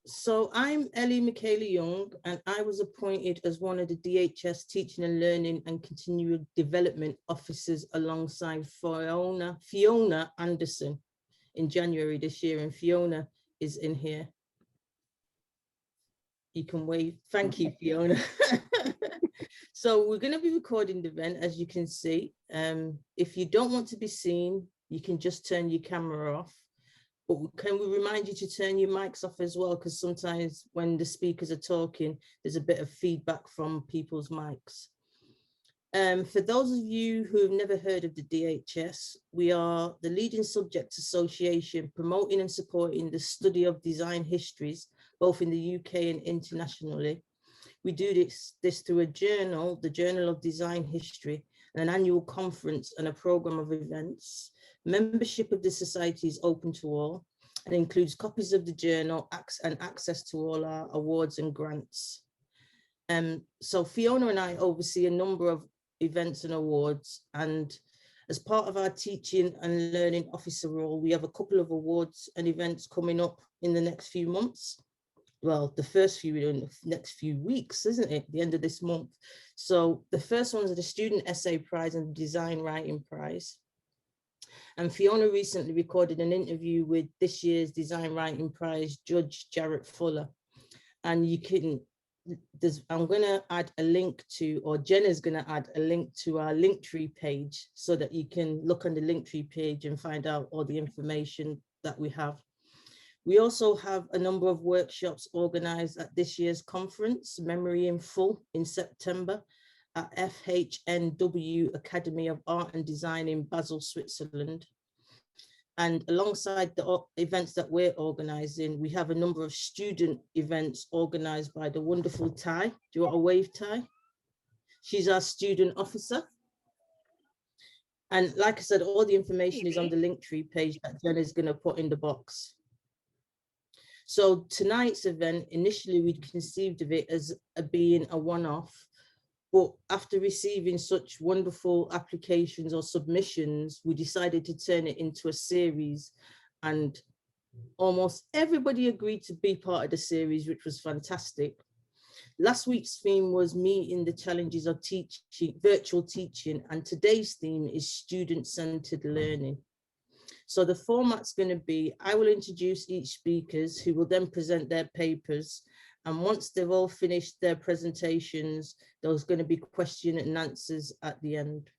So I'm Ellie Michaela Young, and I was appointed as one of the DHS Teaching and Learning and Continual Development Officers alongside Fiona Anderson in January this year, and Fiona is in here. You can wave. Thank you, Fiona. So we're going to be recording the event, as you can see. If you don't want to be seen, you can just turn your camera off. But can we remind you to turn your mics off as well? Because sometimes when the speakers are talking, there's a bit of feedback from people's mics. For those of you who have never heard of the DHS, we are the leading subject association promoting and supporting the study of design histories, both in the UK and internationally. We do this through a journal, the Journal of Design History, an annual conference and a program of events. Membership of the society is open to all and includes copies of the journal and access to all our awards and grants. So Fiona and I oversee a number of events and awards, and as part of our teaching and learning officer role, we have a couple of awards and events coming up in the next few months. Well, the first few in the next few weeks, isn't it? The end of this month. So the first ones are the Student Essay Prize and Design Writing Prize. And Fiona recently recorded an interview with this year's Design Writing Prize Judge Jarrett Fuller. And you can, I'm going to add a link to, or Jenna's going to add a link to our Linktree page so that you can look on the Linktree page and find out all the information that we have. We also have a number of workshops organized at this year's conference, Memory in Full, in September at FHNW Academy of Art and Design in Basel, Switzerland. And alongside the events that we're organizing, we have a number of student events organized by the wonderful Ty. Do you want to wave, Ty? She's our student officer. And like I said, all the information is on the Linktree page that Jenna's going to put in the box. So tonight's event, initially we conceived of it as being a one-off, but after receiving such wonderful applications or submissions, we decided to turn it into a series, and almost everybody agreed to be part of the series, which was fantastic. Last week's theme was meeting the challenges of virtual teaching, and today's theme is student-centered learning. So the format's going to be, I will introduce each speakers who will then present their papers. And once they've all finished their presentations, there's going to be question and answers at the end.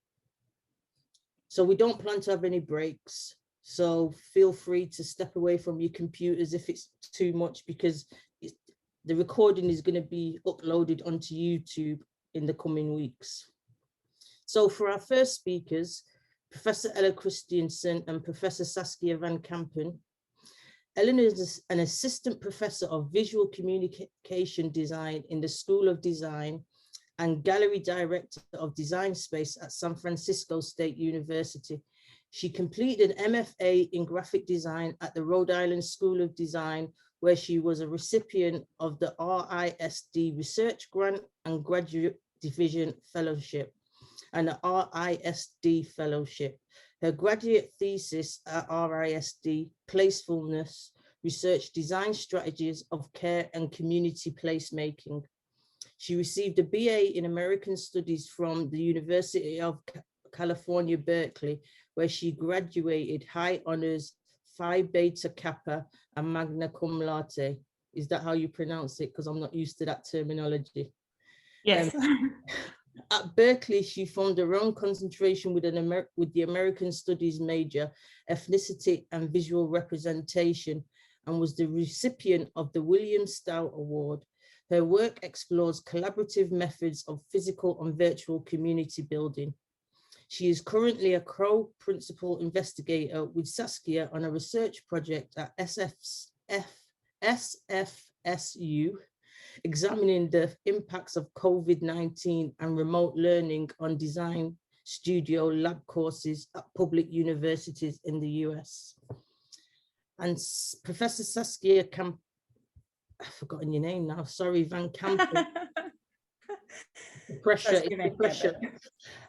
So we don't plan to have any breaks. So feel free to step away from your computers if it's too much, because the recording is going to be uploaded onto YouTube in the coming weeks. So for our first speakers, Professor Ella Christiansen and Professor Saskia van Kampen. Ellen is an assistant professor of visual communication design in the School of Design and gallery director of design space at San Francisco State University. She completed an MFA in graphic design at the Rhode Island School of Design, where she was a recipient of the RISD Research Grant and Graduate Division Fellowship and the RISD Fellowship. Her graduate thesis at RISD, Placefulness, Research Design Strategies of Care and Community Placemaking. She received a BA in American Studies from the University of California, Berkeley, where she graduated high honors, Phi Beta Kappa and magna cum laude. Is that how you pronounce it? Because I'm not used to that terminology. Yes. At Berkeley, she formed her own concentration with the American Studies major, Ethnicity and Visual Representation, and was the recipient of the William Stout Award. Her work explores collaborative methods of physical and virtual community building. She is currently a co-principal investigator with Saskia on a research project at SFSU, examining the impacts of COVID-19 and remote learning on design studio lab courses at public universities in the US. And Professor Saskia I've forgotten your name now, sorry, Van Kampen. Pressure,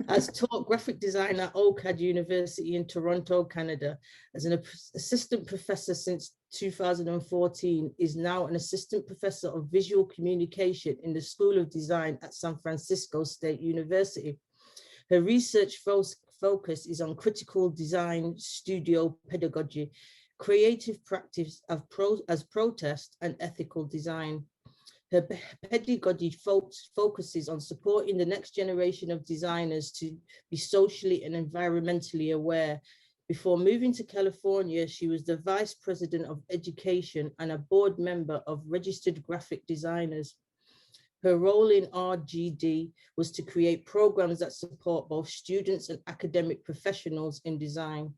has taught graphic design at OCAD University in Toronto, Canada, as an assistant professor since 2014, is now an assistant professor of visual communication in the School of Design at San Francisco State University. Her research focus is on critical design studio pedagogy, creative practice as protest, and ethical design. Her pedagogy focuses on supporting the next generation of designers to be socially and environmentally aware. Before moving to California, she was the Vice President of Education and a board member of Registered Graphic Designers. Her role in RGD was to create programs that support both students and academic professionals in design.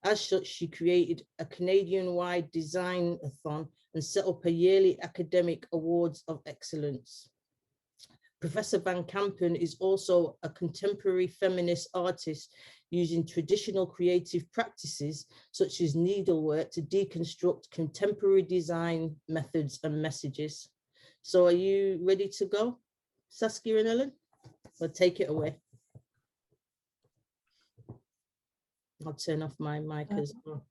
As such, she created a Canadian-wide design-a-thon and set up a yearly academic awards of excellence. Professor Van Kampen is also a contemporary feminist artist using traditional creative practices such as needlework to deconstruct contemporary design methods and messages. So are you ready to go, Saskia and Ellen? Well, take it away. I'll turn off my mic as well.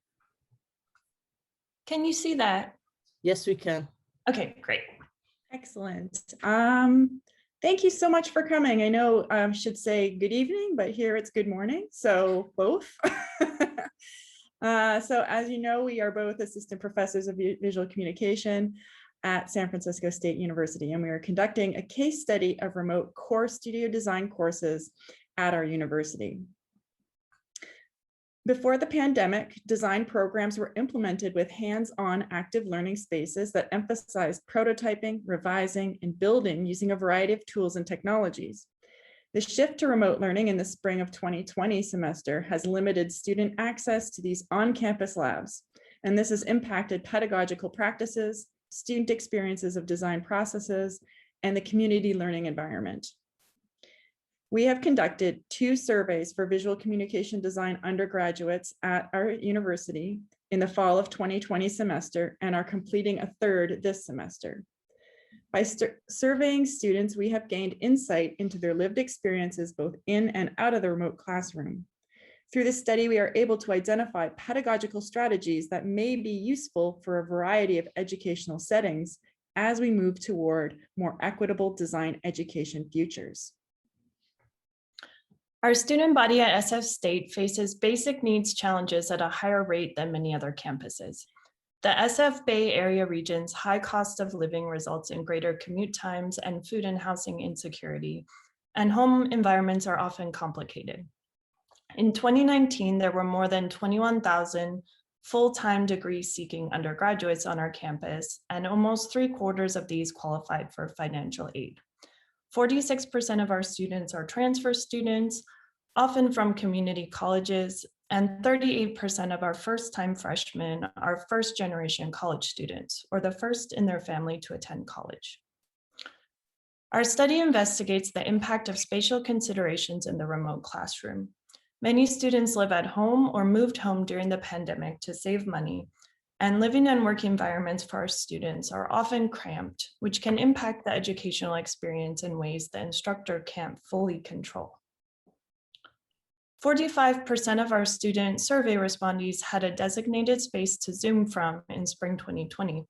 Can you see that? Yes, we can. Okay, great. Excellent. Thank you so much for coming. I know I should say good evening, but here it's good morning, so both. So as you know, we are both assistant professors of visual communication at San Francisco State University, and we are conducting a case study of remote core studio design courses at our university. Before the pandemic, design programs were implemented with hands-on active learning spaces that emphasized prototyping, revising, and building using a variety of tools and technologies. The shift to remote learning in the spring of 2020 semester has limited student access to these on-campus labs, and this has impacted pedagogical practices, student experiences of design processes, and the community learning environment. We have conducted 2 surveys for visual communication design undergraduates at our university in the fall of 2020 semester and are completing a 3rd this semester. By surveying students, we have gained insight into their lived experiences both in and out of the remote classroom. Through this study, we are able to identify pedagogical strategies that may be useful for a variety of educational settings as we move toward more equitable design education futures. Our student body at SF State faces basic needs challenges at a higher rate than many other campuses. The SF Bay Area region's high cost of living results in greater commute times and food and housing insecurity, and home environments are often complicated. In 2019, there were more than 21,000 full-time degree-seeking undergraduates on our campus, and almost 3/4 of these qualified for financial aid. 46% of our students are transfer students, often from community colleges, and 38% of our first-time freshmen are first-generation college students, or the first in their family to attend college. Our study investigates the impact of spatial considerations in the remote classroom. Many students live at home or moved home during the pandemic to save money, and living and work environments for our students are often cramped, which can impact the educational experience in ways the instructor can't fully control. 45% of our student survey respondees had a designated space to Zoom from in spring 2020,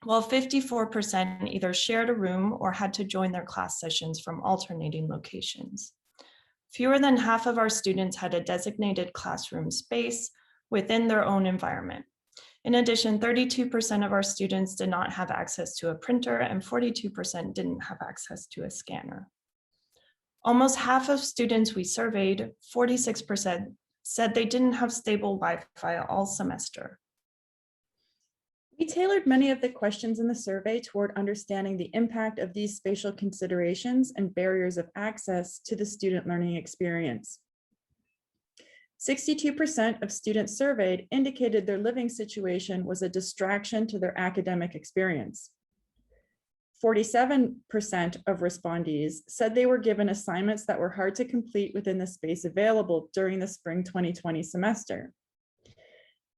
while 54% either shared a room or had to join their class sessions from alternating locations. Fewer than half of our students had a designated classroom space within their own environment. In addition, 32% of our students did not have access to a printer and 42% didn't have access to a scanner. Almost half of students we surveyed, 46%, said they didn't have stable Wi-Fi all semester. We tailored many of the questions in the survey toward understanding the impact of these spatial considerations and barriers of access to the student learning experience. 62% of students surveyed indicated their living situation was a distraction to their academic experience. 47% of respondees said they were given assignments that were hard to complete within the space available during the spring 2020 semester.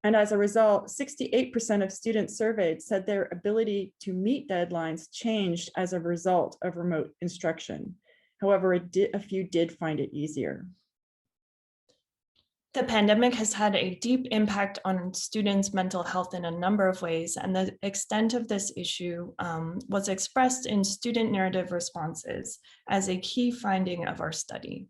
And as a result, 68% of students surveyed said their ability to meet deadlines changed as a result of remote instruction. However, a few did find it easier. The pandemic has had a deep impact on students' mental health in a number of ways, and the extent of this issue was expressed in student narrative responses as a key finding of our study.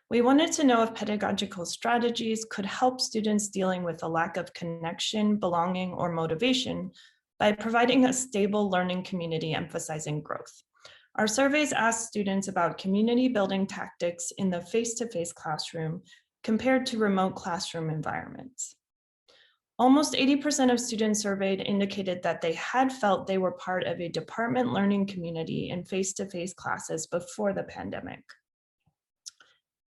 We wanted to know if pedagogical strategies could help students dealing with a lack of connection, belonging, or motivation by providing a stable learning community emphasizing growth. Our surveys asked students about community building tactics in the face-to-face classroom compared to remote classroom environments. Almost 80% of students surveyed indicated that they had felt they were part of a department learning community in face-to-face classes before the pandemic.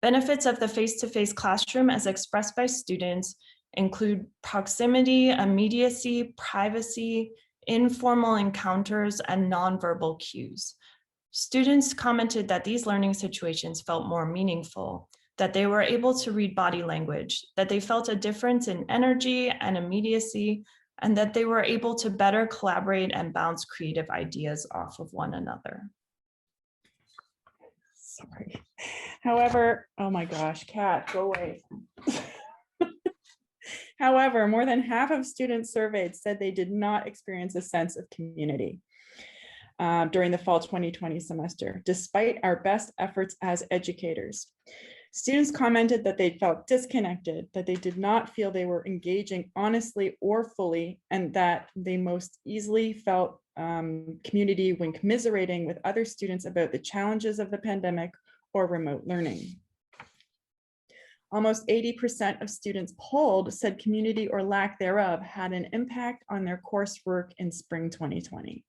Benefits of the face-to-face classroom as expressed by students include proximity, immediacy, privacy, informal encounters, and nonverbal cues. Students commented that these learning situations felt more meaningful, that they were able to read body language, that they felt a difference in energy and immediacy, and that they were able to better collaborate and bounce creative ideas off of one another. Sorry. However, oh my gosh, Kat, go away. However, more than half of students surveyed said they did not experience a sense of community during the fall 2020 semester, despite our best efforts as educators. Students commented that they felt disconnected, that they did not feel they were engaging honestly or fully, and that they most easily felt community when commiserating with other students about the challenges of the pandemic or remote learning. Almost 80% of students polled said community or lack thereof had an impact on their coursework in spring 2020.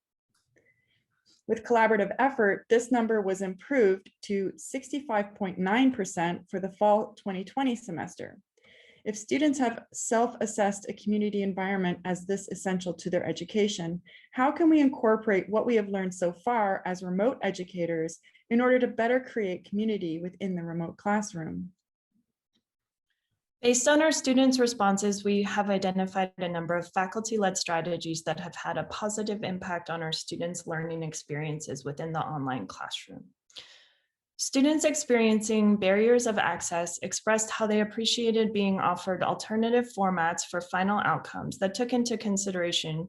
With collaborative effort, this number was improved to 65.9% for the fall 2020 semester. If students have self-assessed a community environment as this essential to their education, how can we incorporate what we have learned so far as remote educators in order to better create community within the remote classroom? Based on our students' responses, we have identified a number of faculty-led strategies that have had a positive impact on our students' learning experiences within the online classroom. Students experiencing barriers of access expressed how they appreciated being offered alternative formats for final outcomes that took into consideration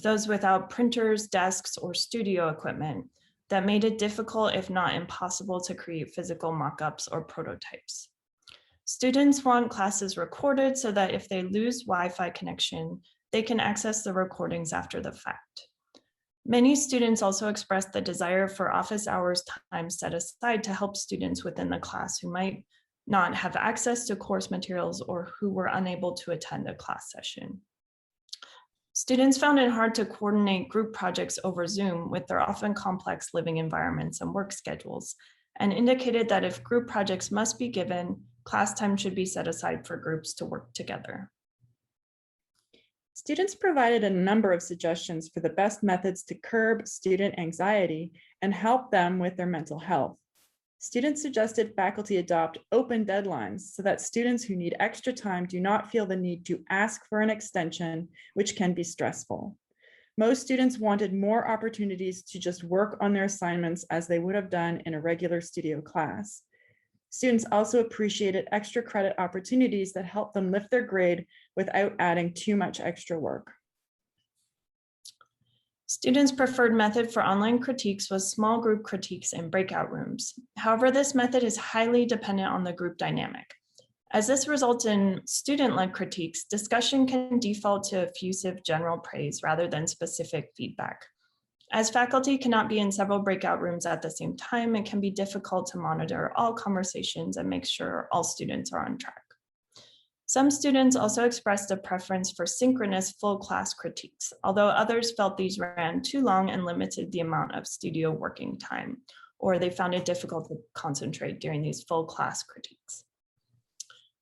those without printers, desks, or studio equipment that made it difficult, if not impossible, to create physical mock-ups or prototypes. Students want classes recorded so that if they lose Wi-Fi connection, they can access the recordings after the fact. Many students also expressed the desire for office hours time set aside to help students within the class who might not have access to course materials or who were unable to attend a class session. Students found it hard to coordinate group projects over Zoom with their often complex living environments and work schedules, and indicated that if group projects must be given, class time should be set aside for groups to work together. Students provided a number of suggestions for the best methods to curb student anxiety and help them with their mental health. Students suggested faculty adopt open deadlines so that students who need extra time do not feel the need to ask for an extension, which can be stressful. Most students wanted more opportunities to just work on their assignments as they would have done in a regular studio class. Students also appreciated extra credit opportunities that help them lift their grade without adding too much extra work. Students' preferred method for online critiques was small group critiques in breakout rooms. However, this method is highly dependent on the group dynamic. As this results in student-led critiques, discussion can default to effusive general praise rather than specific feedback. As faculty cannot be in several breakout rooms at the same time, it can be difficult to monitor all conversations and make sure all students are on track. Some students also expressed a preference for synchronous full class critiques, although others felt these ran too long and limited the amount of studio working time, or they found it difficult to concentrate during these full class critiques.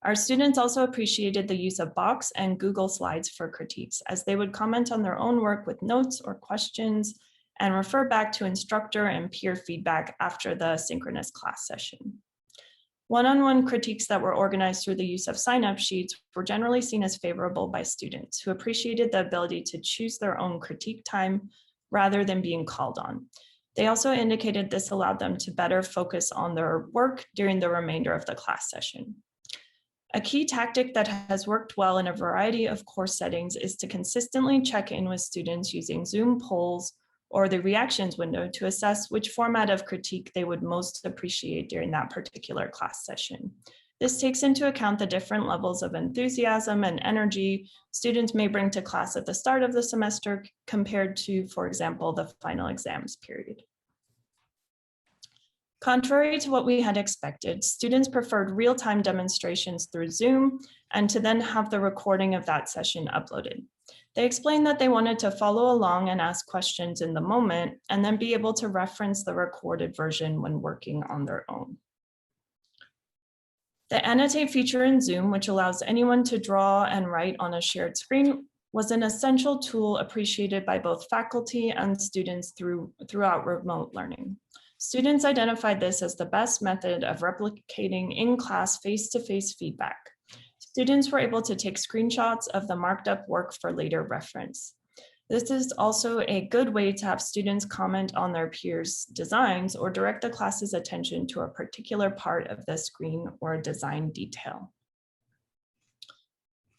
Our students also appreciated the use of Box and Google Slides for critiques, as they would comment on their own work with notes or questions and refer back to instructor and peer feedback after the synchronous class session. One-on-one critiques that were organized through the use of sign-up sheets were generally seen as favorable by students who appreciated the ability to choose their own critique time rather than being called on. They also indicated this allowed them to better focus on their work during the remainder of the class session. A key tactic that has worked well in a variety of course settings is to consistently check in with students using Zoom polls or the reactions window to assess which format of critique they would most appreciate during that particular class session. This takes into account the different levels of enthusiasm and energy students may bring to class at the start of the semester compared to, for example, the final exams period. Contrary to what we had expected, students preferred real-time demonstrations through Zoom and to then have the recording of that session uploaded. They explained that they wanted to follow along and ask questions in the moment and then be able to reference the recorded version when working on their own. The annotate feature in Zoom, which allows anyone to draw and write on a shared screen, was an essential tool appreciated by both faculty and students throughout remote learning. Students identified this as the best method of replicating in-class face-to-face feedback. Students were able to take screenshots of the marked up work for later reference. This is also a good way to have students comment on their peers' designs or direct the class's attention to a particular part of the screen or a design detail.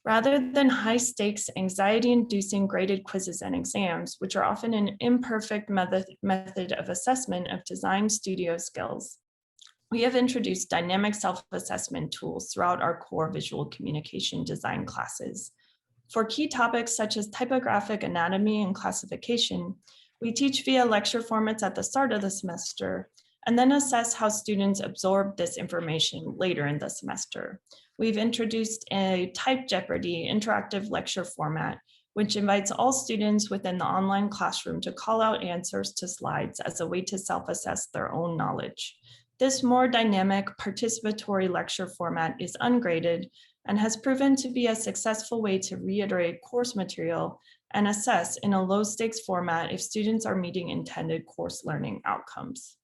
Rather than high-stakes, anxiety-inducing graded quizzes and exams, which are often an imperfect method of assessment of design studio skills, we have introduced dynamic self-assessment tools throughout our core visual communication design classes. For key topics such as typographic anatomy and classification, we teach via lecture formats at the start of the semester and then assess how students absorb this information later in the semester. We've introduced a Type Jeopardy interactive lecture format, which invites all students within the online classroom to call out answers to slides as a way to self-assess their own knowledge. This more dynamic participatory lecture format is ungraded and has proven to be a successful way to reiterate course material and assess in a low stakes format if students are meeting intended course learning outcomes.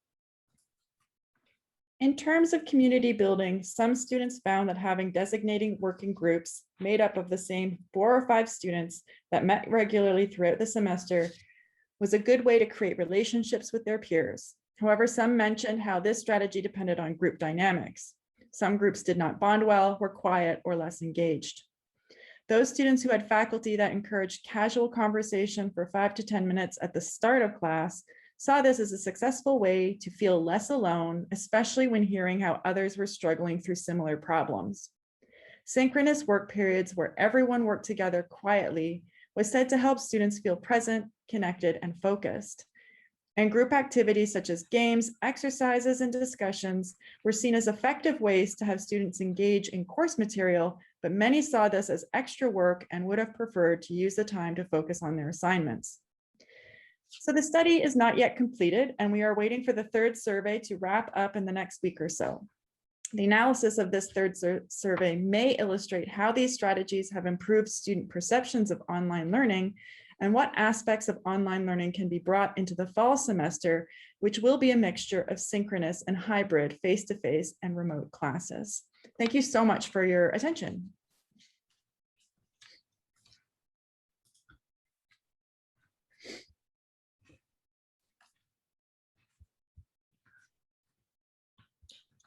In terms of community building, some students found that having designating working groups made up of the same 4 or 5 students that met regularly throughout the semester was a good way to create relationships with their peers. However, some mentioned how this strategy depended on group dynamics. Some groups did not bond well, were quiet, or less engaged. Those students who had faculty that encouraged casual conversation for 5 to 10 minutes at the start of class saw this as a successful way to feel less alone, especially when hearing how others were struggling through similar problems. Synchronous work periods where everyone worked together quietly was said to help students feel present, connected, and focused. And group activities such as games, exercises, and discussions were seen as effective ways to have students engage in course material, but many saw this as extra work and would have preferred to use the time to focus on their assignments. So the study is not yet completed, and we are waiting for the 3rd survey to wrap up in the next week or so. The analysis of this 3rd survey may illustrate how these strategies have improved student perceptions of online learning and what aspects of online learning can be brought into the fall semester, which will be a mixture of synchronous and hybrid face-to-face and remote classes. Thank you so much for your attention.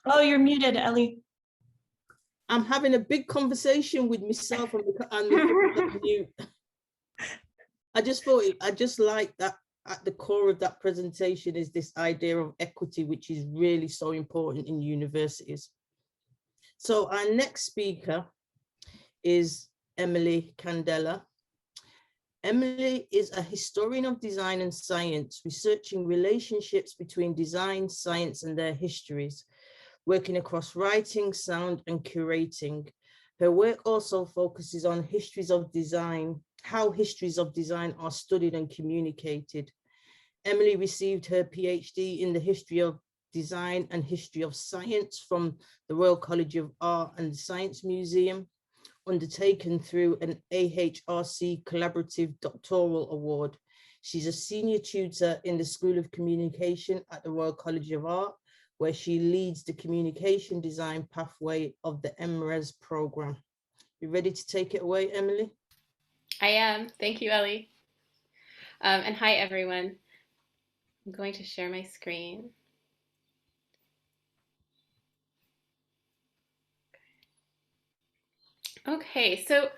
Oh, you're muted, Ellie. I'm having a big conversation with myself and mute. I just like that at the core of that presentation is this idea of equity, which is really so important in universities. So our next speaker is Emily Candela. Emily is a historian of design and science, researching relationships between design, science, and their histories, working across writing, sound, and curating. Her work also focuses on histories of design, how histories of design are studied and communicated. Emily received her PhD in the history of design and history of science from the Royal College of Art and Science Museum, undertaken through an AHRC Collaborative Doctoral Award. She's a senior tutor in the School of Communication at the Royal College of Art, where she leads the communication design pathway of the MRes program. You ready to take it away, Emily? I am. Thank you, Ellie. And hi, everyone. I'm going to share my screen. Okay, so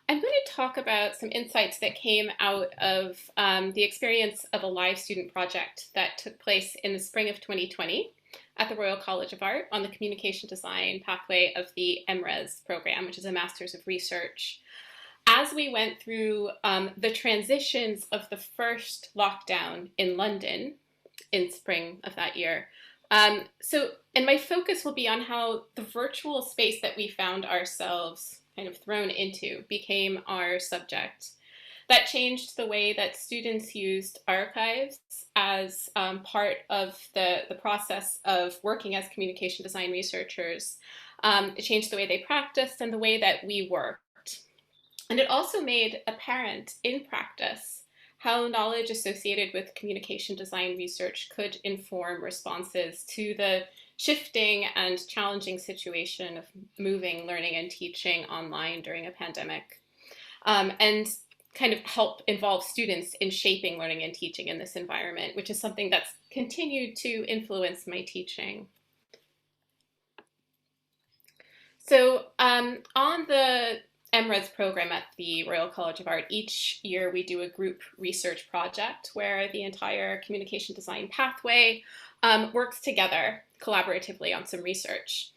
I'm going to talk about some insights that came out of the experience of a live student project that took place in the spring of 2020 at the Royal College of Art on the communication design pathway of the MRes program, which is a Master's of Research. As we went through the transitions of the first lockdown in London in spring of that year, and my focus will be on how the virtual space that we found ourselves kind of thrown into became our subject. That changed the way that students used archives as part of the process of working as communication design researchers. It changed the way they practiced and the way that we worked. And it also made apparent in practice how knowledge associated with communication design research could inform responses to the shifting and challenging situation of moving learning and teaching online during a pandemic, and kind of help involve students in shaping learning and teaching in this environment, which is something that's continued to influence my teaching. So on the MRes program at the Royal College of Art, each year we do a group research project where the entire communication design pathway works together collaboratively on some research.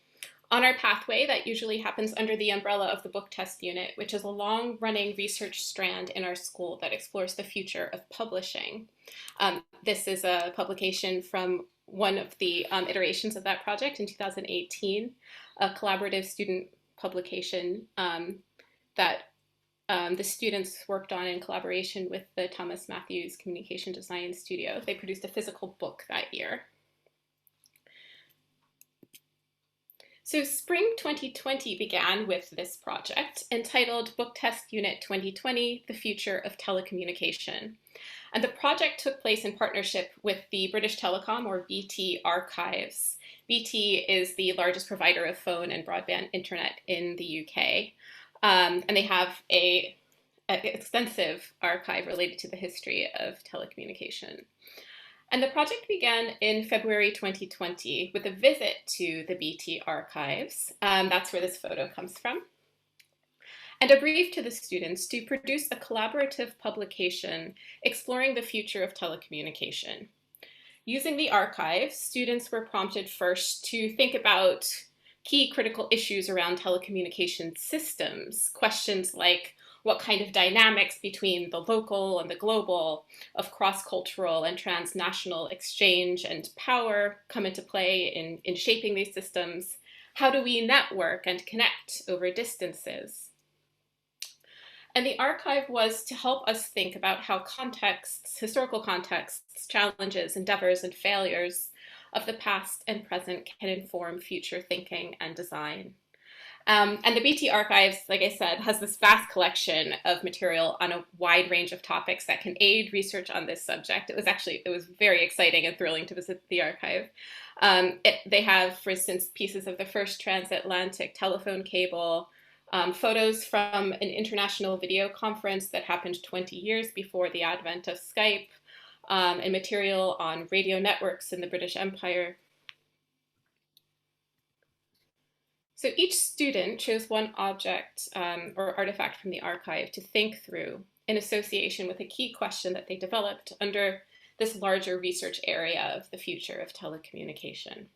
On our pathway, that usually happens under the umbrella of the book test unit, which is a long-running research strand in our school that explores the future of publishing. This is a publication from one of the iterations of that project in 2018, a collaborative student publication that the students worked on in collaboration with the Thomas Matthews Communication Design Studio. They produced a physical book that year. So spring 2020 began with this project entitled Book Test Unit 2020, The Future of Telecommunication. And the project took place in partnership with the British Telecom, or BT, archives. BT is the largest provider of phone and broadband internet in the UK. And they have an extensive archive related to the history of telecommunication. And the project began in February 2020 with a visit to the BT archives. That's where this photo comes from. And a brief to the students to produce a collaborative publication exploring the future of telecommunication. Using the archive, students were prompted first to think about key critical issues around telecommunication systems, questions like what kind of dynamics between the local and the global, of cross-cultural and transnational exchange and power come into play in shaping these systems. How do we network and connect over distances? And the archive was to help us think about how contexts, historical contexts, challenges, endeavors, and failures of the past and present can inform future thinking and design. And the BT archives, like I said, has this vast collection of material on a wide range of topics that can aid research on this subject. It was very exciting and thrilling to visit the archive. They have, for instance, pieces of the first transatlantic telephone cable, photos from an international video conference that happened 20 years before the advent of Skype, and material on radio networks in the British Empire. So each student chose one object or artifact from the archive to think through in association with a key question that they developed under this larger research area of the future of telecommunication.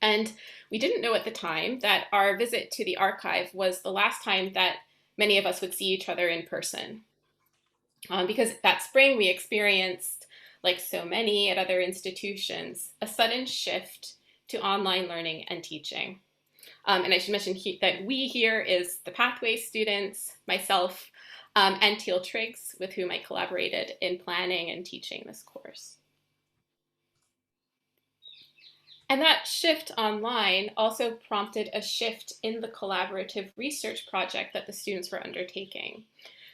And we didn't know at the time that our visit to the archive was the last time that many of us would see each other in person. Because that spring we experienced, like so many at other institutions, a sudden shift to online learning and teaching. And I should mention that we here is the Pathway students, myself, and Teal Triggs, with whom I collaborated in planning and teaching this course. And that shift online also prompted a shift in the collaborative research project that the students were undertaking.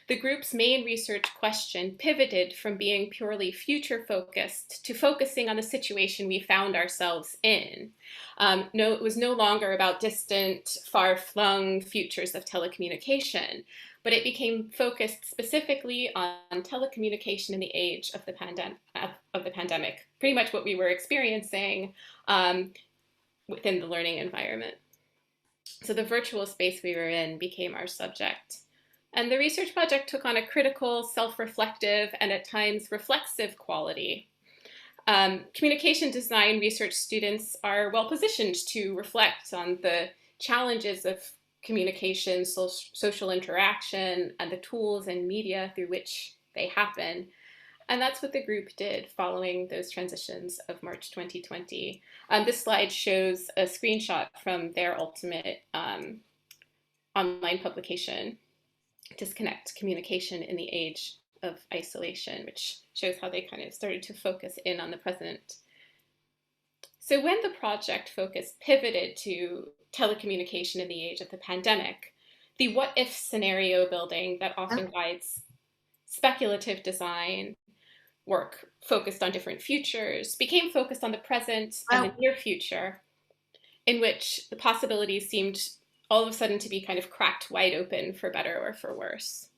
The group's main research question pivoted from being purely future-focused to focusing on the situation we found ourselves in. It was no longer about distant, far-flung futures of telecommunication, but it became focused specifically on telecommunication in the age of the pandemic, pretty much what we were experiencing within the learning environment. So the virtual space we were in became our subject. And the research project took on a critical, self-reflective, and at times reflexive quality. Communication design research students are well positioned to reflect on the challenges of communication, social interaction, and the tools and media through which they happen. And that's what the group did following those transitions of March 2020. This slide shows a screenshot from their ultimate online publication, Disconnect Communication in the Age of Isolation, which shows how they kind of started to focus in on the present. So when the project focus pivoted to telecommunication in the age of the pandemic, the what-if scenario building that often guides speculative design work focused on different futures became focused on the present and the near future, in which the possibilities seemed all of a sudden to be kind of cracked wide open for better or for worse.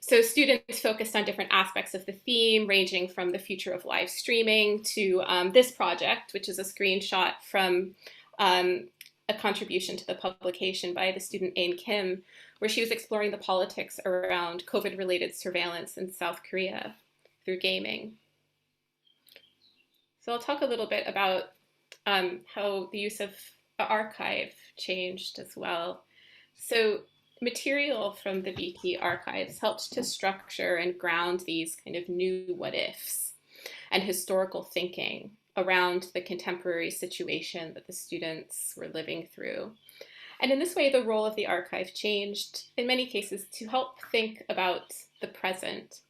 So students focused on different aspects of the theme, ranging from the future of live streaming to this project, which is a screenshot from a contribution to the publication by the student Ain Kim, where she was exploring the politics around COVID-related surveillance in South Korea through gaming. So I'll talk a little bit about how the use of the archive changed as well. So material from the BT archives helped to structure and ground these kind of new what-ifs and historical thinking around the contemporary situation that the students were living through. And in this way, the role of the archive changed, in many cases, to help think about the present.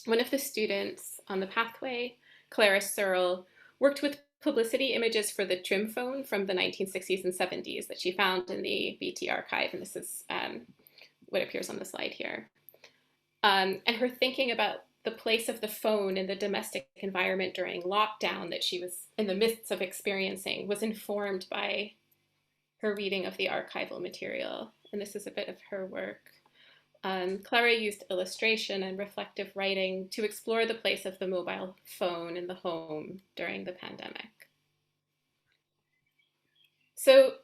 One of the students on the pathway, Clara Searle, worked with publicity images for the trim phone from the 1960s and 70s that she found in the BT archive, and this is what appears on the slide here. And her thinking about the place of the phone in the domestic environment during lockdown that she was in the midst of experiencing was informed by her reading of the archival material. And this is a bit of her work. Clara used illustration and reflective writing to explore the place of the mobile phone in the home during the pandemic. So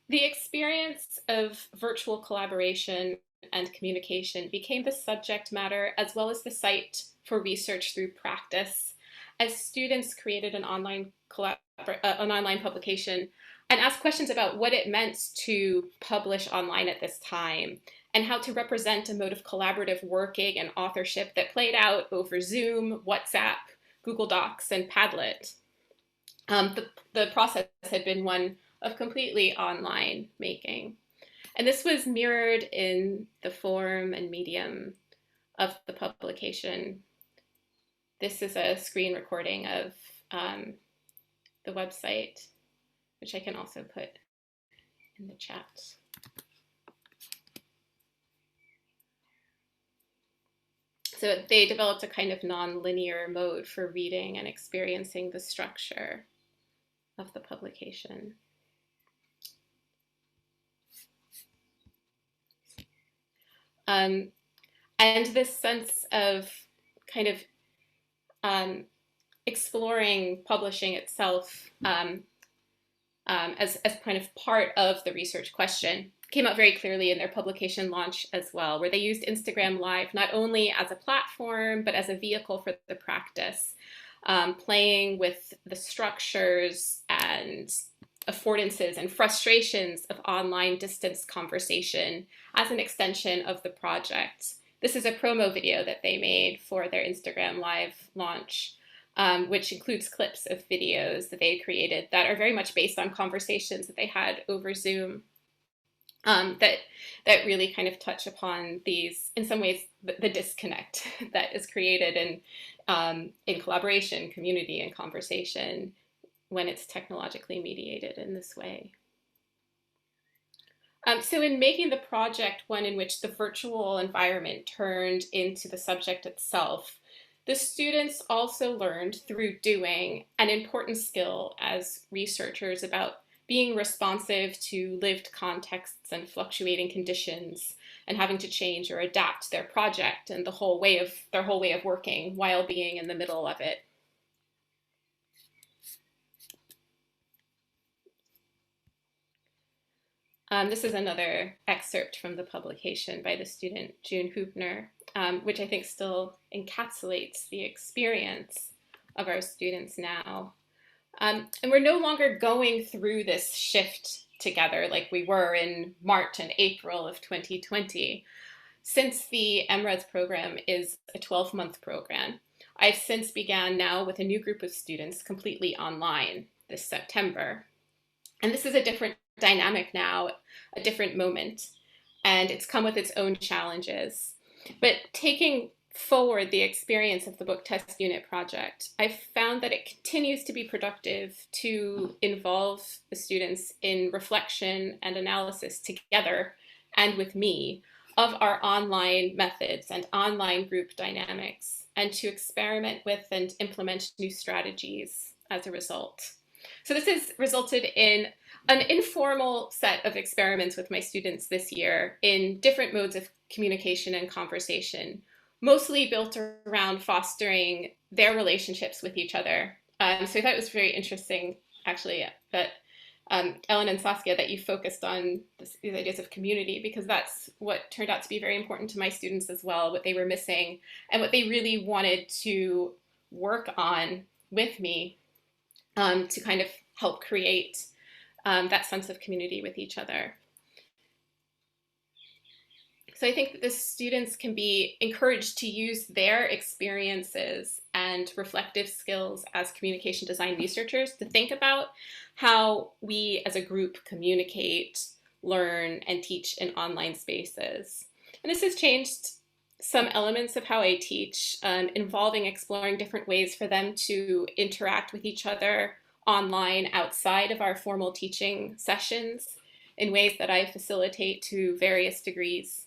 the experience of virtual collaboration and communication became the subject matter as well as the site for research through practice as students created an online publication and asked questions about what it meant to publish online at this time and how to represent a mode of collaborative working and authorship that played out over Zoom, WhatsApp, Google Docs, and Padlet. The process had been one of completely online making. And this was mirrored in the form and medium of the publication. This is a screen recording of the website, which I can also put in the chat. So they developed a kind of non-linear mode for reading and experiencing the structure of the publication. And this sense of kind of exploring publishing itself as kind of part of the research question came out very clearly in their publication launch as well, where they used Instagram Live not only as a platform, but as a vehicle for the practice, playing with the structures and affordances and frustrations of online distance conversation as an extension of the project. This is a promo video that they made for their Instagram Live launch, which includes clips of videos that they created that are very much based on conversations that they had over Zoom that really kind of touch upon these, in some ways, the disconnect that is created in collaboration, community, and conversation when it's technologically mediated in this way. So in making the project one in which the virtual environment turned into the subject itself, the students also learned through doing an important skill as researchers about being responsive to lived contexts and fluctuating conditions and having to change or adapt their project and their whole way of working while being in the middle of it. This is another excerpt from the publication by the student June Hubner, which I think still encapsulates the experience of our students now. And we're no longer going through this shift together like we were in March and April of 2020. Since the MRES program is a 12-month program, I've since began now with a new group of students completely online this September. And this is a different dynamic now, a different moment, and it's come with its own challenges. But taking forward the experience of the book test unit project, I've found that it continues to be productive to involve the students in reflection and analysis together and with me of our online methods and online group dynamics, and to experiment with and implement new strategies as a result. So this has resulted in an informal set of experiments with my students this year in different modes of communication and conversation, mostly built around fostering their relationships with each other. So I thought it was very interesting, actually, that Ellen and Saskia, that you focused on these ideas of community, because that's what turned out to be very important to my students as well, what they were missing and what they really wanted to work on with me to kind of help create that sense of community with each other. So I think that the students can be encouraged to use their experiences and reflective skills as communication design researchers to think about how we as a group communicate, learn, and teach in online spaces. And this has changed some elements of how I teach, involving exploring different ways for them to interact with each other online outside of our formal teaching sessions in ways that I facilitate to various degrees.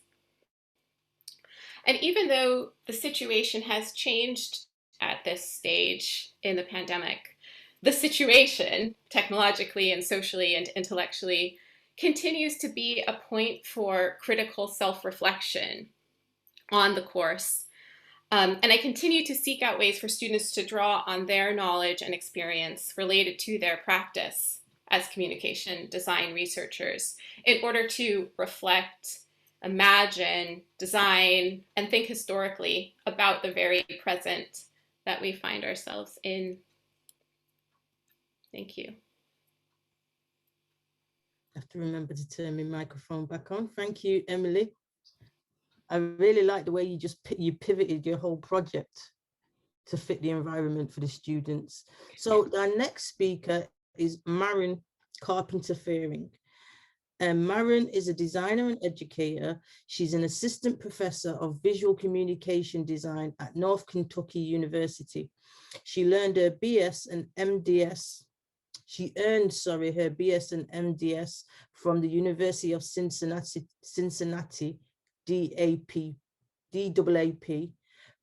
And even though the situation has changed at this stage in the pandemic, the situation, technologically and socially and intellectually, continues to be a point for critical self-reflection on the course. And I continue to seek out ways for students to draw on their knowledge and experience related to their practice as communication design researchers in order to reflect, imagine, design, and think historically about the very present that we find ourselves in. Thank you. I have to remember to turn my microphone back on. Thank you, Emily. I really like the way you pivoted your whole project to fit the environment for the students. So our next speaker is Maren Carpenter-Fearing. Maren is a designer and educator. She's an assistant professor of visual communication design at North Kentucky University. She earned her BS and MDS. She earned, her BS and MDS from the University of Cincinnati, DAAP.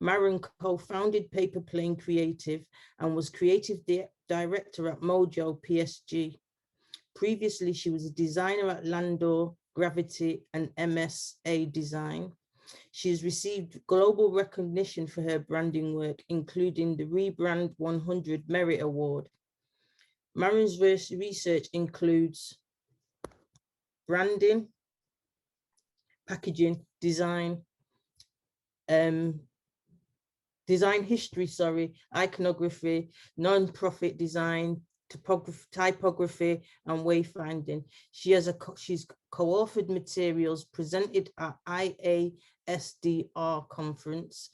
Maren co-founded Paper Plane Creative and was creative director at Mojo PSG. Previously, she was a designer at Landor, Gravity, and MSA Design. She has received global recognition for her branding work, including the Rebrand 100 Merit Award. Maren's research includes branding, packaging, design history, iconography, non-profit design, typography, and wayfinding. She's co-authored materials presented at IASDR conference.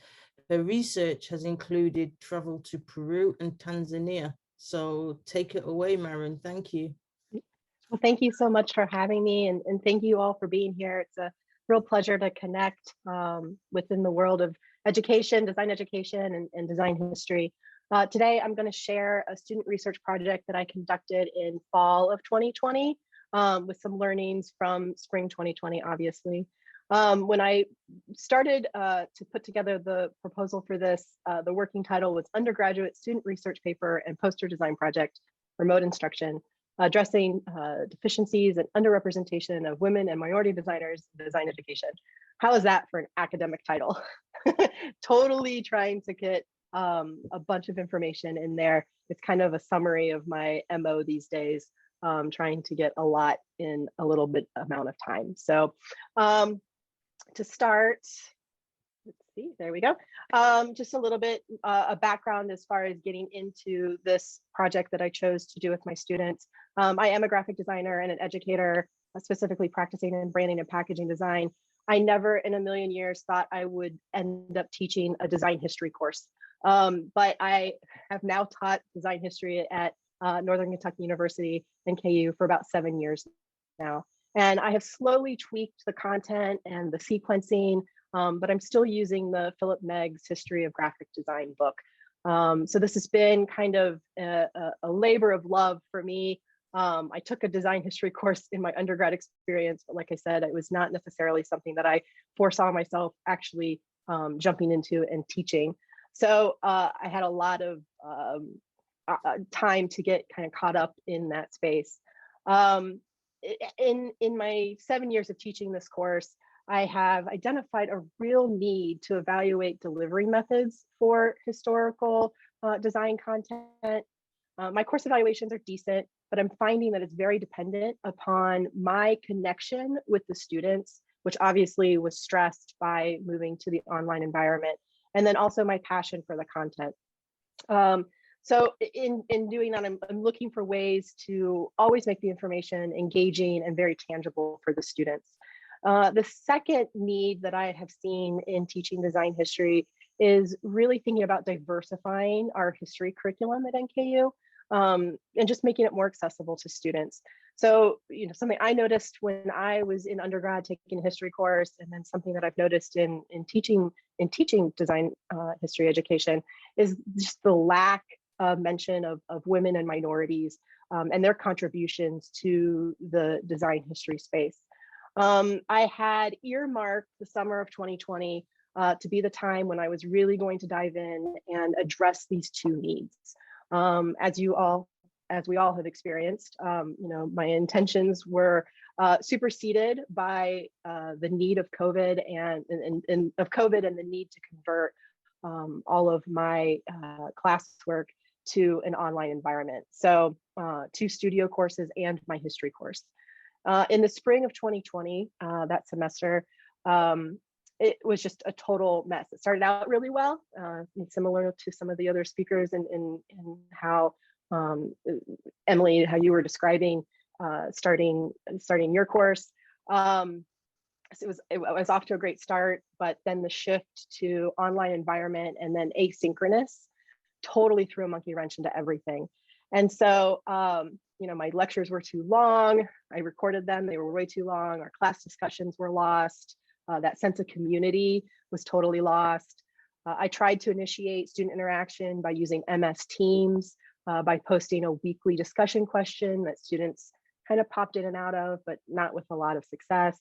Her research has included travel to Peru and Tanzania. So take it away, Maren. Thank you. Well, thank you so much for having me, and thank you all for being here. It's a real pleasure to connect within the world of education, design education, and design history. Today, I'm going to share a student research project that I conducted in fall of 2020 with some learnings from spring 2020, obviously. When I started to put together the proposal for this, the working title was Undergraduate Student Research Paper and Poster Design Project, Remote Instruction, addressing deficiencies and underrepresentation of women and minority designers in design education. How is that for an academic title? Totally trying to get a bunch of information in there. It's kind of a summary of my MO these days. trying to get a lot in a little bit amount of time. So to start, let's see, there we go. Just a little bit a background as far as getting into this project that I chose to do with my students. I am a graphic designer and an educator, specifically practicing in branding and packaging design. I never in a million years thought I would end up teaching a design history course. But I have now taught design history at Northern Kentucky University and KU for about 7 years now. And I have slowly tweaked the content and the sequencing, but I'm still using the Philip Megg's History of Graphic Design book. So this has been kind of a labor of love for me. I took a design history course in my undergrad experience, but like I said, it was not necessarily something that I foresaw myself actually jumping into and teaching. So I had a lot of time to get kind of caught up in that space. In my 7 years of teaching this course, I have identified a real need to evaluate delivery methods for historical design content. My course evaluations are decent, but I'm finding that it's very dependent upon my connection with the students, which obviously was stressed by moving to the online environment, and then also my passion for the content. So in doing that, I'm looking for ways to always make the information engaging and very tangible for the students. The second need that I have seen in teaching design history is really thinking about diversifying our history curriculum at NKU and just making it more accessible to students. So, you know, something I noticed when I was in undergrad taking a history course, and then something that I've noticed in teaching design history education is just the lack of mention of women and minorities and their contributions to the design history space. I had earmarked the summer of 2020 to be the time when I was really going to dive in and address these two needs. As we all have experienced, you know, my intentions were superseded by the need of COVID and the need to convert all of my classwork to an online environment. So 2 studio courses and my history course. In the spring of 2020, that semester, it was just a total mess. It started out really well, similar to some of the other speakers in how Emily, how you were describing starting your course. So it was off to a great start, but then the shift to online environment and then asynchronous totally threw a monkey wrench into everything. And so, you know, my lectures were too long. I recorded them, they were way too long. Our class discussions were lost. That sense of community was totally lost. I tried to initiate student interaction by using MS Teams, by posting a weekly discussion question that students kind of popped in and out of, but not with a lot of success.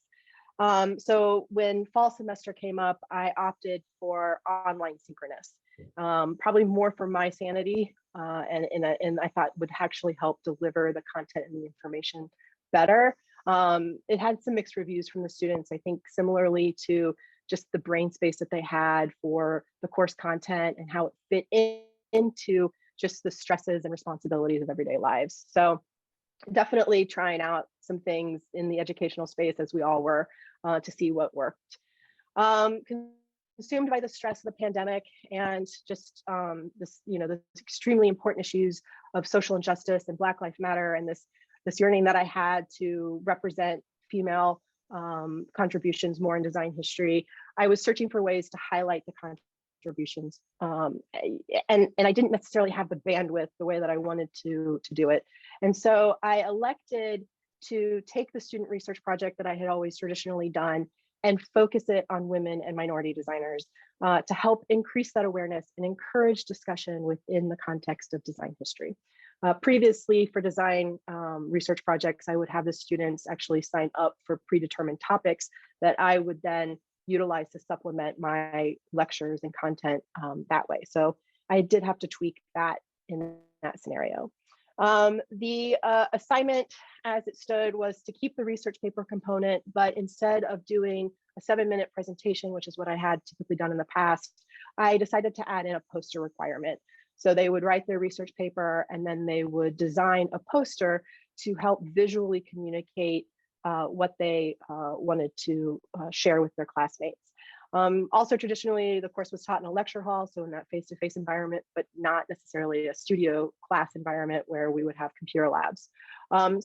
So when fall semester came up, I opted for online synchronous, probably more for my sanity, and I thought would actually help deliver the content and the information better. It had some mixed reviews from the students, I think similarly to just the brain space that they had for the course content and how it fit into just the stresses and responsibilities of everyday lives. So definitely trying out some things in the educational space, as we all were, to see what worked. Consumed by the stress of the pandemic and just this extremely important issues of social injustice and Black Lives Matter, and this yearning that I had to represent female contributions more in design history, I was searching for ways to highlight the contributions, and I didn't necessarily have the bandwidth the way that I wanted to do it. And so I elected to take the student research project that I had always traditionally done and focus it on women and minority designers to help increase that awareness and encourage discussion within the context of design history. Previously, for design research projects, I would have the students actually sign up for predetermined topics that I would then utilize to supplement my lectures and content that way. So I did have to tweak that in that scenario. The assignment as it stood was to keep the research paper component, but instead of doing a 7-minute presentation, which is what I had typically done in the past, I decided to add in a poster requirement. So they would write their research paper and then they would design a poster to help visually communicate what they wanted to share with their classmates. Also, traditionally, the course was taught in a lecture hall, so in that face-to-face environment, but not necessarily a studio class environment where we would have computer labs.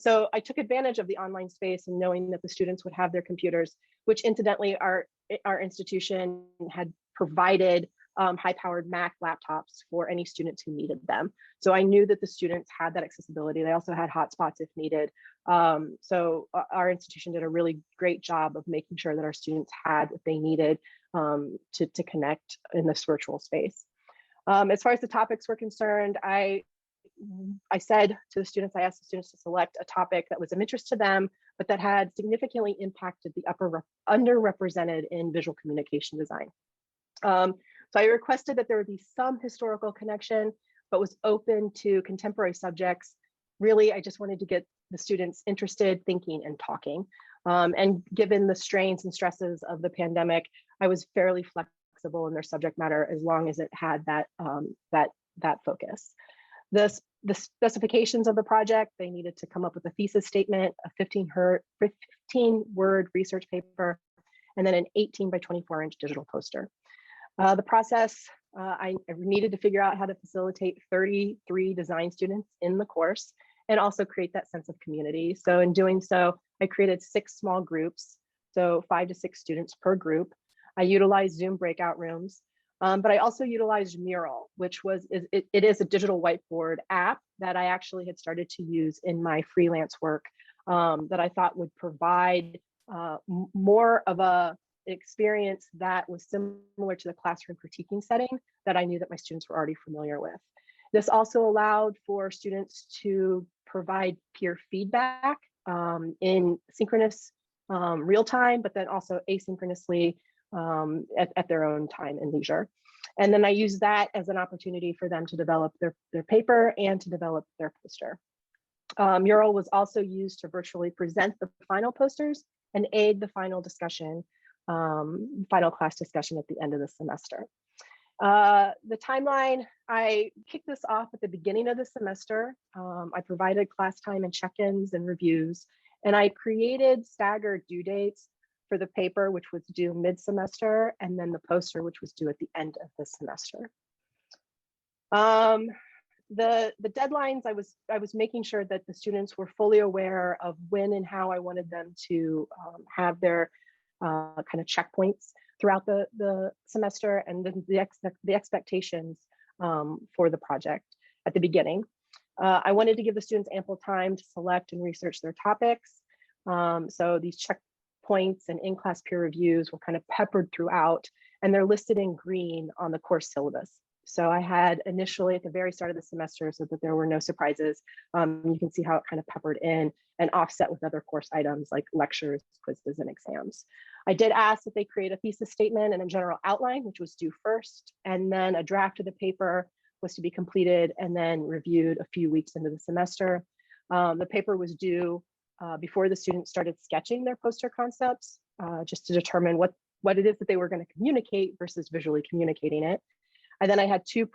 So I took advantage of the online space and knowing that the students would have their computers, which incidentally, our institution had provided high-powered Mac laptops for any students who needed them. So I knew that the students had that accessibility. They also had hotspots if needed. So our institution did a really great job of making sure that our students had what they needed to connect in this virtual space. As far as the topics were concerned, I said to the students, I asked the students to select a topic that was of interest to them, but that had significantly impacted the underrepresented in visual communication design. So I requested that there would be some historical connection, but was open to contemporary subjects. Really, I just wanted to get the students interested, thinking, and talking. And given the strains and stresses of the pandemic, I was fairly flexible in their subject matter as long as it had that focus. The specifications of the project, they needed to come up with a thesis statement, a 15-word research paper, and then an 18 by 24-inch digital poster. The process, I needed to figure out how to facilitate 33 design students in the course and also create that sense of community. So in doing so, I created 6 small groups, so 5 to 6 students per group. I utilized Zoom breakout rooms, but I also utilized Mural, which it is a digital whiteboard app that I actually had started to use in my freelance work that I thought would provide more of a experience that was similar to the classroom critiquing setting that I knew that my students were already familiar with. This also allowed for students to provide peer feedback in synchronous real time, but then also asynchronously at their own time and leisure. And then I used that as an opportunity for them to develop their paper and to develop their poster. Mural was also used to virtually present the final posters and aid the final discussion, final class discussion at the end of the semester. The timeline, I kicked this off at the beginning of the semester. I provided class time and check-ins and reviews, and I created staggered due dates for the paper, which was due mid-semester, and then the poster, which was due at the end of the semester. The deadlines, I was making sure that the students were fully aware of when and how I wanted them to have their kind of checkpoints throughout the semester, and then the expectations for the project at the beginning. I wanted to give the students ample time to select and research their topics. So these checkpoints and in-class peer reviews were kind of peppered throughout, and they're listed in green on the course syllabus. So I had initially at the very start of the semester so that there were no surprises. You can see how it kind of peppered in and offset with other course items like lectures, quizzes, and exams. I did ask that they create a thesis statement and a general outline, which was due first, and then a draft of the paper was to be completed and then reviewed a few weeks into the semester. The paper was due before the students started sketching their poster concepts, just to determine what it is that they were going to communicate versus visually communicating it. And then I had 2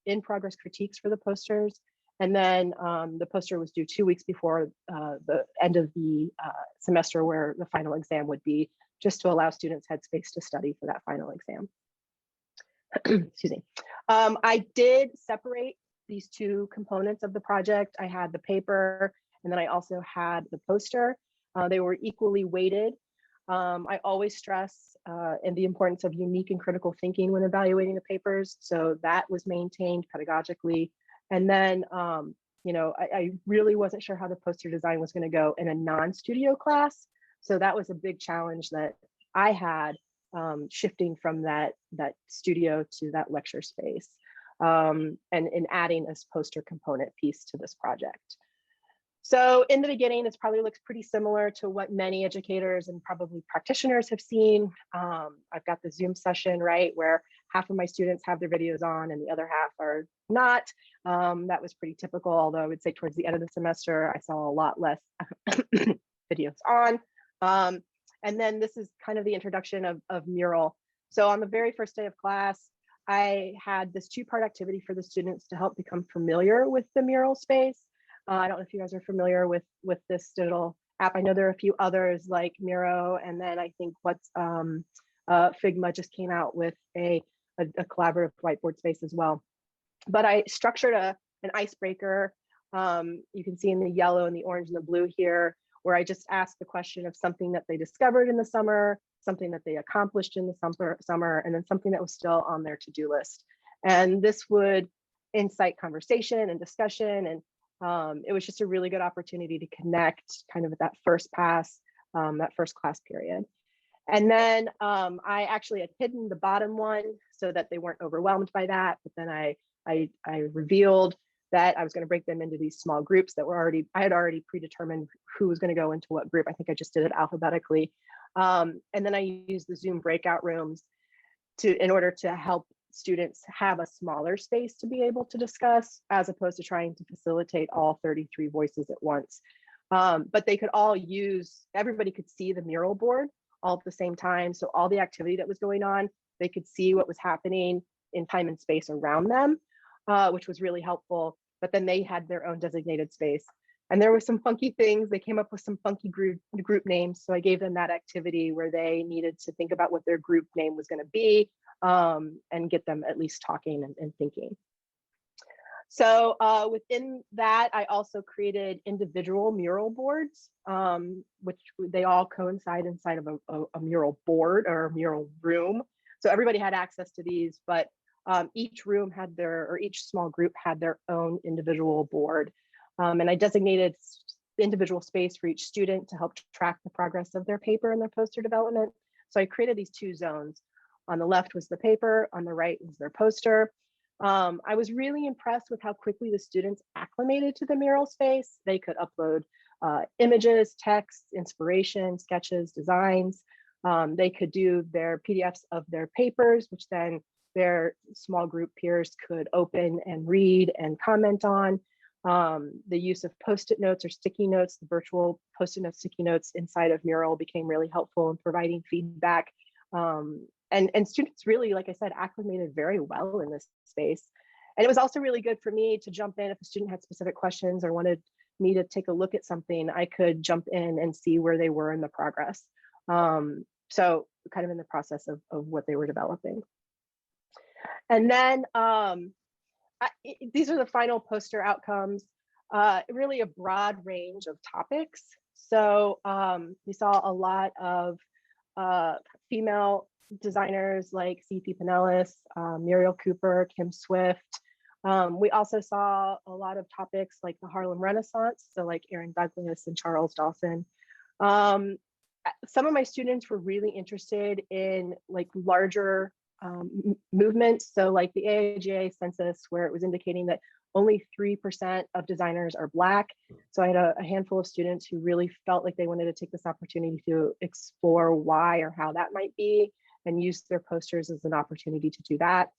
in-progress critiques for the posters. And then the poster was due 2 weeks before the end of the semester, where the final exam would be, just to allow students headspace to study for that final exam. Excuse me. I did separate these 2 components of the project. I had the paper, and then I also had the poster. They were equally weighted. I always stress and the importance of unique and critical thinking when evaluating the papers. So that was maintained pedagogically. And then, I really wasn't sure how the poster design was going to go in a non-studio class. So that was a big challenge that I had, shifting from that studio to that lecture space, and in adding this poster component piece to this project. So in the beginning, this probably looks pretty similar to what many educators and probably practitioners have seen. I've got the Zoom session, right, where half of my students have their videos on and the other half are not. That was pretty typical, although I would say towards the end of the semester, I saw a lot less videos on. And then this is kind of the introduction of Mural. So on the very first day of class, I had this 2-part activity for the students to help become familiar with the Mural space. I don't know if you guys are familiar with this digital app. I know there are a few others like Miro, and then I think Figma just came out with a collaborative whiteboard space as well. But I structured an icebreaker. You can see in the yellow and the orange and the blue here, where I just asked the question of something that they discovered in the summer, something that they accomplished in the summer, and then something that was still on their to-do list. And this would incite conversation and discussion. And it was just a really good opportunity to connect kind of at that first pass, that first class period. And then I actually had hidden the bottom one so that they weren't overwhelmed by that. But then I revealed that I was going to break them into these small groups that I had already predetermined who was going to go into what group. I think I just did it alphabetically. And then I used the Zoom breakout rooms in order to help students have a smaller space to be able to discuss, as opposed to trying to facilitate all 33 voices at once. But they could all everybody could see the mural board all at the same time. So all the activity that was going on, they could see what was happening in time and space around them, which was really helpful. But then they had their own designated space. And there were some funky things. They came up with some funky group names. So I gave them that activity where they needed to think about what their group name was going to be, and get them at least talking and thinking. So within that, I also created individual mural boards, which they all coincide inside of a mural board or a mural room. So everybody had access to these, but each room had each small group had their own individual board. And I designated individual space for each student to help track the progress of their paper and their poster development. So I created these two zones. On the left was the paper, on the right was their poster. I was really impressed with how quickly the students acclimated to the mural space. They could upload images, text, inspiration, sketches, designs. They could do their PDFs of their papers, which then their small group peers could open and read and comment on. The use of Post-it notes or sticky notes, the virtual Post-it note sticky notes inside of Mural became really helpful in providing feedback. And students really, like I said, acclimated very well in this space. And it was also really good for me to jump in if a student had specific questions or wanted me to take a look at something, I could jump in and see where they were in the progress. So kind of in the process of what they were developing. And then these are the final poster outcomes, really a broad range of topics. So we saw a lot of female designers like C.P. Pinellas, Muriel Cooper, Kim Swift. We also saw a lot of topics like the Harlem Renaissance, so like Aaron Douglas and Charles Dawson. Some of my students were really interested in like larger movements. So like the AIGA census, where it was indicating that only 3% of designers are Black. So I had a handful of students who really felt like they wanted to take this opportunity to explore why or how that might be and use their posters as an opportunity to do that.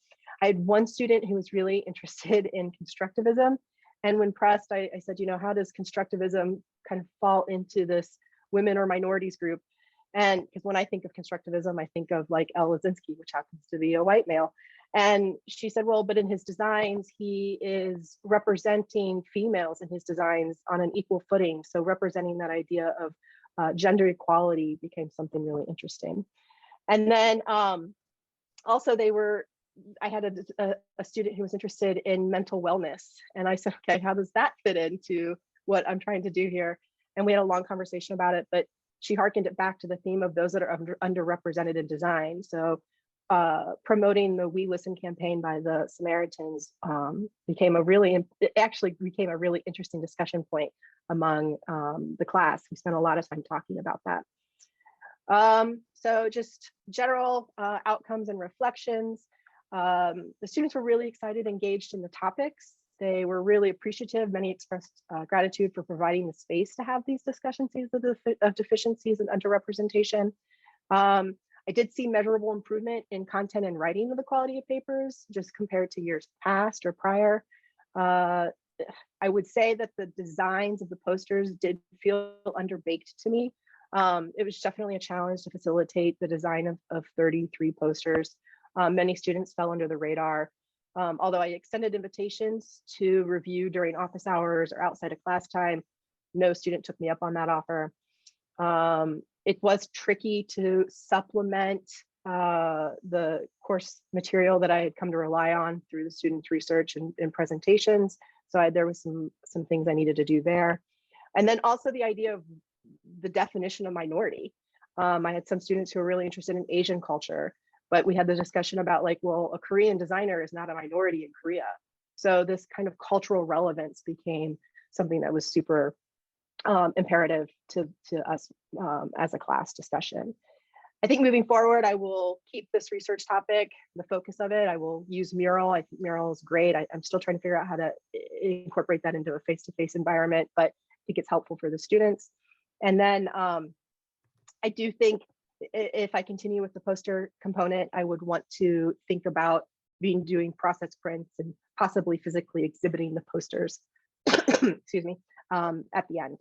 I had one student who was really interested in constructivism. And when pressed, I said, you know, how does constructivism kind of fall into this women or minorities group? And because when I think of constructivism, I think of like El Lizinski, which happens to be a white male. And she said, well, but in his designs, he is representing females in his designs on an equal footing. So representing that idea of gender equality became something really interesting. And then also I had a student who was interested in mental wellness. And I said, okay, how does that fit into what I'm trying to do here? And we had a long conversation about it, but she hearkened it back to the theme of those that are underrepresented in design. So promoting the We Listen campaign by the Samaritans became a really interesting discussion point among the class. We spent a lot of time talking about that. So just general outcomes and reflections. The students were really excited, engaged in the topics. They were really appreciative. Many expressed gratitude for providing the space to have these discussions of deficiencies and underrepresentation. I did see measurable improvement in content and writing of the quality of papers, just compared to years past or prior. I would say that the designs of the posters did feel underbaked to me. It was definitely a challenge to facilitate the design of 33 posters. Many students fell under the radar. Although I extended invitations to review during office hours or outside of class time, no student took me up on that offer. It was tricky to supplement the course material that I had come to rely on through the students' research and presentations. So there was some things I needed to do there. And then also the idea of the definition of minority. I had some students who were really interested in Asian culture, but we had the discussion about like, well, a Korean designer is not a minority in Korea. So this kind of cultural relevance became something that was super imperative to us as a class discussion. I think moving forward, I will keep this research topic, the focus of it. I will use mural. I think mural is great. I'm still trying to figure out how to incorporate that into a face-to-face environment, but I think it's helpful for the students. And then I do think if I continue with the poster component, I would want to think about doing process prints and possibly physically exhibiting the posters, excuse me, at the end.